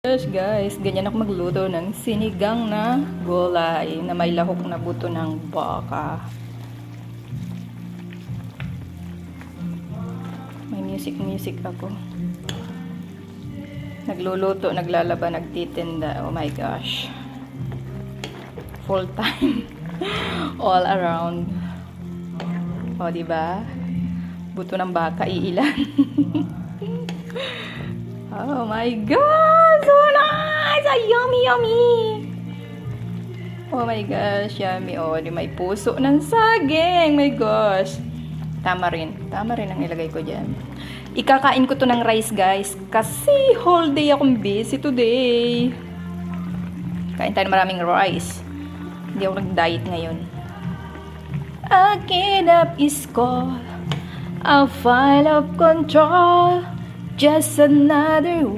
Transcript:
Yes guys, ganyan ako magluto ng sinigang na gulay na may lahok na buto ng baka. May music ako. Nagluluto, naglalaba, nagtitinda. Oh my gosh. Full time. All around. O, diba? Buto ng baka, iilan. Oh my God! So nice! Ay, yummy, yummy! Oh my gosh, yummy. Oh, di may puso ng saging. My gosh. Tama rin. Tama rin ang ilagay ko dyan. Ikakain ko to ng rice, guys. Kasi whole day akong busy today. Kain tayo ng maraming rice. Hindi ako nag-diet ngayon. A get up is called a file of control. Just another